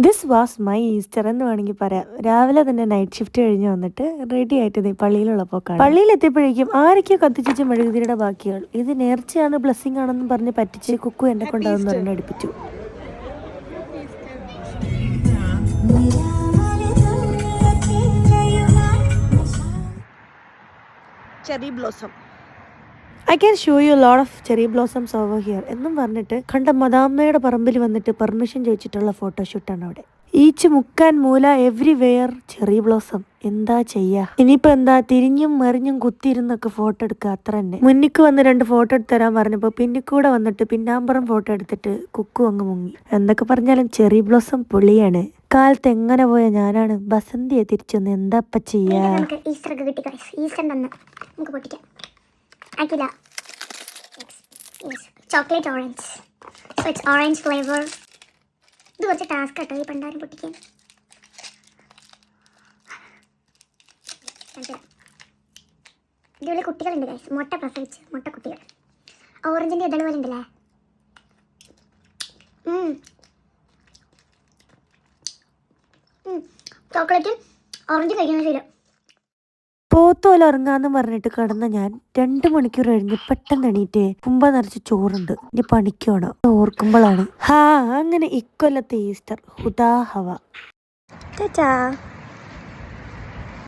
This was my Easter എന്ന് വേണമെങ്കിൽ പറയാം. രാവിലെ തന്നെ നൈറ്റ് ഷിഫ്റ്റ് കഴിഞ്ഞ് വന്നിട്ട് റെഡി ആയിട്ട് പള്ളിയിലുള്ളപ്പോൾ കാണാം. പള്ളിയിലെത്തിയപ്പോഴേക്കും ആരൊക്കെയോ കത്തിച്ചിച്ച് മെഴുകുതിരിയുടെ ബാക്കികൾ. ഇത് നേർച്ചയാണ്, ബ്ലെസ്സിങ് ആണെന്ന് പറഞ്ഞ് പറ്റിച്ച് കുക്കു എന്നെ കൊണ്ടാവുന്ന ഒരെണ്ണം അടുപ്പിച്ചു. Cherry blossom, I can show you lot of cherry blossoms over here എന്നും പറഞ്ഞിട്ട് കണ്ട മദാമ്മയുടെ പറമ്പിൽ വന്നിട്ട് പെർമിഷൻ ചോദിച്ചിട്ടുള്ള ഫോട്ടോഷൂട്ടാണ് അവിടെ. ഈച്ച് മുക്കാൻ മൂല എവ്രിവെയർ ചെറി ബ്ലോസം. എന്താ ചെയ്യാ, ഇനിയിപ്പോ എന്താ, തിരിഞ്ഞും മറിഞ്ഞും കുത്തിയിരുന്നൊക്കെ ഫോട്ടോ എടുക്കുക, അത്ര തന്നെ. മുന്നിക്ക് വന്ന് 2 ഫോട്ടോ എടുത്ത് തരാൻ പറഞ്ഞപ്പോ പിന്നിക്കൂടെ വന്നിട്ട് പിന്നാമ്പുറം ഫോട്ടോ എടുത്തിട്ട് കുക്കു അങ്ങ് മുങ്ങി. എന്തൊക്കെ പറഞ്ഞാലും ചെറി ബ്ലോസം പൊളിയാണ്. കാലത്ത് എങ്ങനെ പോയ ഞാനാണ് ബസന്തിയെ തിരിച്ചൊന്ന് എന്താ ചെയ്യാ. Chocolate orange, so it's orange flavour. ഇത് കുറച്ച് ടാസ്ക് കേട്ടോ ഈ പണ്ടാരം പൊട്ടിക്കാൻ. ഇതുപോലെ കുട്ടികളുണ്ട് ഗൈസ്, മുട്ട പ്രസവിച്ച് മുട്ടക്കുട്ടികൾ. ഓറഞ്ചിൻ്റെ ഇതള് പോലെ ഉണ്ടല്ലേ. ചോക്ലേറ്റ് ഓറഞ്ച് കഴിക്കുന്ന ശീലം. പോത്തോല ഉറങ്ങാന്ന് പറഞ്ഞിട്ട് കിടന്ന ഞാൻ 2 മണിക്കൂർ കഴിഞ്ഞ് പെട്ടെന്ന് എണീറ്റേ കുമ്പ നിറച്ച് ചോറുണ്ട്. ഇനി പണിക്കോണം ഓർക്കുമ്പോഴാണ് അങ്ങനെ ഇക്കൊല്ലത്തെ ഈസ്റ്റർ ഹുദാ ഹവ.